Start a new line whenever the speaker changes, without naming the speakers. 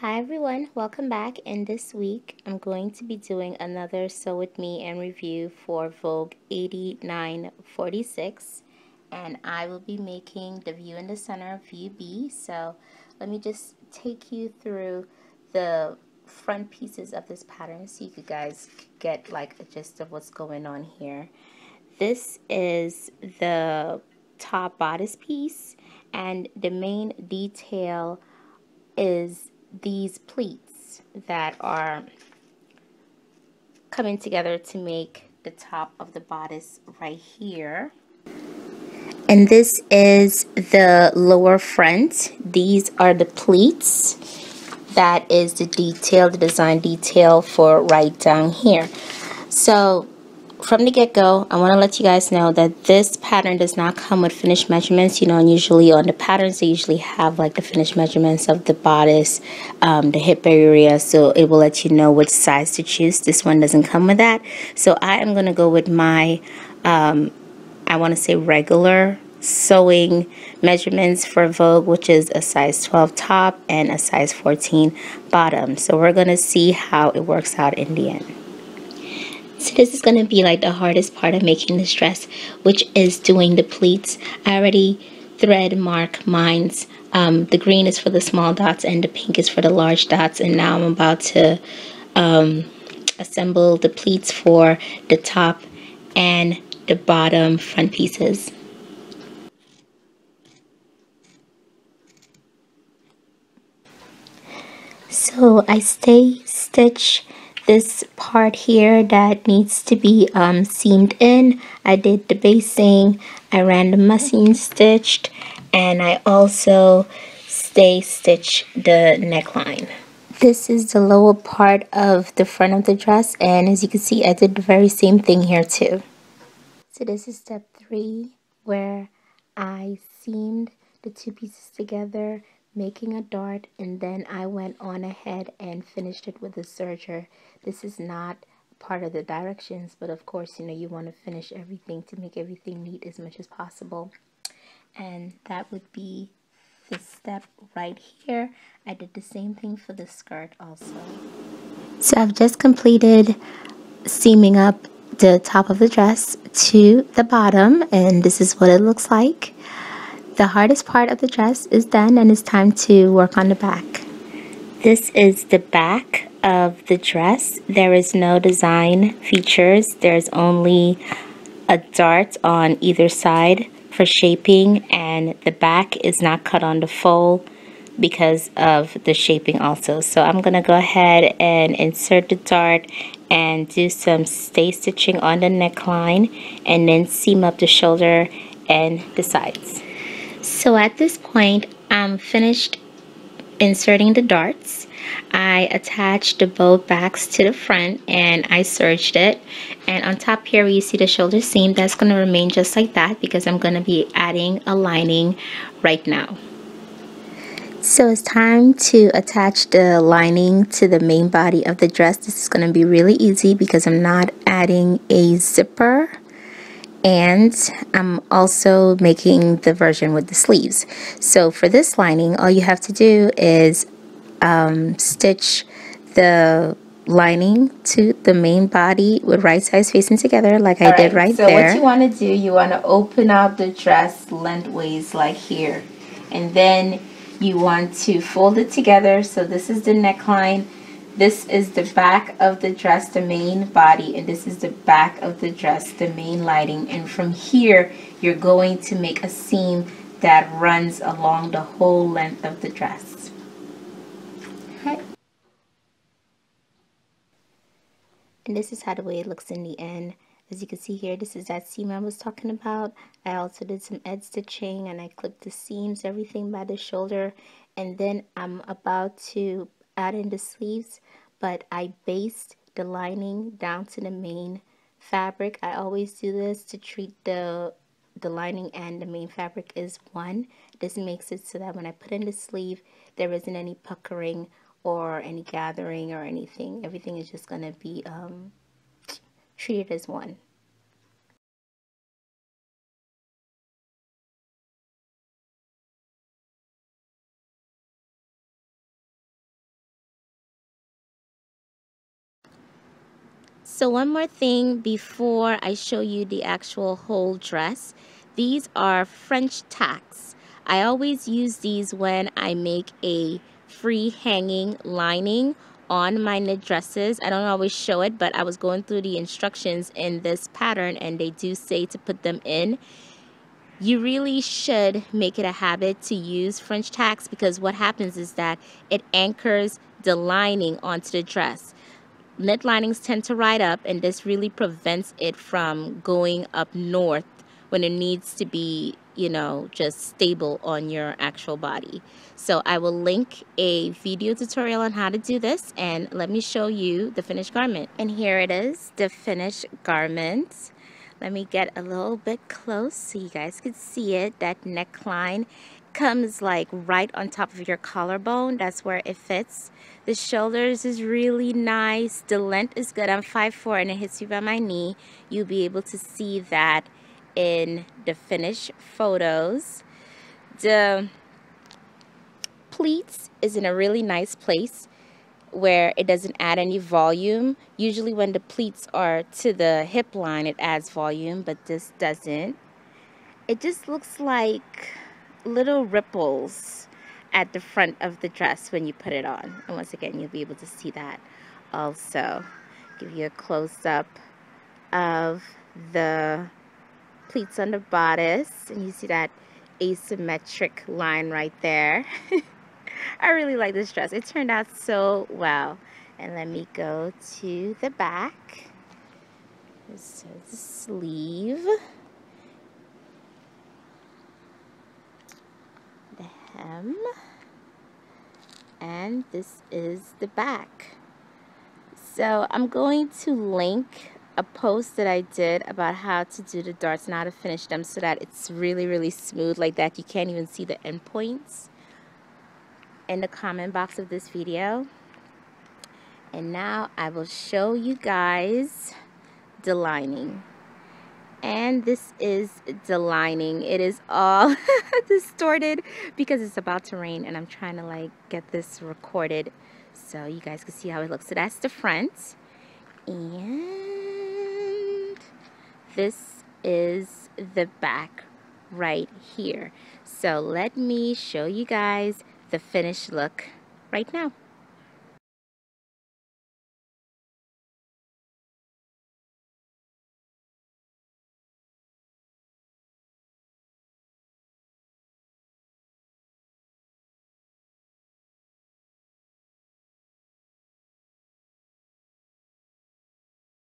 Hi everyone, welcome back. And this week I'm going to be doing another Sew With Me and review for Vogue 8946, and I will be making the view in the center of view B. So let me just take you through the front pieces of this pattern so you guys get like a gist of what's going on here. This is the top bodice piece, and the main detail is these pleats that are coming together to make the top of the bodice right here. And this is the lower front. These are the pleats. That is the detail, the design detail for right down here. So from the get-go, I want to let you guys know that this pattern does not come with finished measurements. You know, and usually on the patterns, they usually have like the finished measurements of the bodice, the hip area, so it will let you know which size to choose. This one doesn't come with that. So I am going to go with my, I want to say regular sewing measurements for Vogue, which is a size 12 top and a size 14 bottom. So we're going to see how it works out in the end. So this is going to be like the hardest part of making this dress, which is doing the pleats. I already thread mark mine's. The green is for the small dots and the pink is for the large dots. And now I'm about to assemble the pleats for the top and the bottom front pieces. So I stitch this part here that needs to be seamed in. I did the basting, I ran the machine stitched, and I also stitch the neckline. This is the lower part of the front of the dress, and as you can see, I did the very same thing here too. So this is step 3, where I seamed the two pieces together, making a dart, and then I went on ahead and finished it with a serger. This is not part of the directions, but of course, you know, you want to finish everything to make everything neat as much as possible. And that would be this step right here. I did the same thing for the skirt also. So I've just completed seaming up the top of the dress to the bottom, and this is what it looks like. The hardest part of the dress is done, and it's time to work on the back. This is the back of the dress. There is no design features. There's only a dart on either side for shaping, and the back is not cut on the fold because of the shaping also. So I'm gonna go ahead and insert the dart and do some stay stitching on the neckline, and then seam up the shoulder and the sides. So at this point, I'm finished inserting the darts. I attached the both backs to the front and I serged it, and on top here where you see the shoulder seam, that's going to remain just like that because I'm going to be adding a lining right now. So it's time to attach the lining to the main body of the dress. This is going to be really easy because I'm not adding a zipper, and I'm also making the version with the sleeves. So for this lining, all you have to do is stitch the lining to the main body with right sides facing together like I did right there. So what you want to do, you want to open out the dress lengthways like here, and then you want to fold it together. So this is the neckline, this is the back of the dress, the main body, and this is the back of the dress, the main lining. And from here you're going to make a seam that runs along the whole length of the dress. Okay. And this is how the way it looks in the end. As you can see here, this is that seam I was talking about. I also did some edge stitching and I clipped the seams, everything by the shoulder. And then I'm about to add in the sleeves, but I basted the lining down to the main fabric. I always do this to treat the lining and the main fabric is one. This makes it so that when I put in the sleeve, there isn't any puckering or any gathering or anything. Everything is just going to be treated as one. So one more thing before I show you the actual whole dress. These are French tacks. I always use these when I make a free hanging lining on my knit dresses. I don't always show it, but I was going through the instructions in this pattern and they do say to put them in. You really should make it a habit to use French tacks, because what happens is that it anchors the lining onto the dress. Knit linings tend to ride up, and this really prevents it from going up north when it needs to be, you know, just stable on your actual body. So I will link a video tutorial on how to do this, and let me show you the finished garment. And here it is, the finished garment. Let me get a little bit close so you guys can see it. That neckline comes like right on top of your collarbone. That's where it fits. The shoulders is really nice. The length is good. I'm 5'4" and it hits you by my knee. You'll be able to see that in the finished photos. The pleats is in a really nice place where it doesn't add any volume. Usually when the pleats are to the hip line, it adds volume, but this doesn't. It just looks like little ripples at the front of the dress when you put it on. And once again, you'll be able to see that also. Give you a close-up of the pleats on the bodice, and you see that asymmetric line right there. I really like this dress. It turned out so well. And let me go to the back. This is the sleeve. The hem. And this is the back. So I'm going to link a post that I did about how to do the darts and how to finish them so that it's really, really smooth like that. You can't even see the end points in the comment box of this video. And now I will show you guys the lining. And this is the lining. It is all distorted because it's about to rain and I'm trying to like get this recorded so you guys can see how it looks. So that's the front. And this is the back right here. So let me show you guys the finished look right now.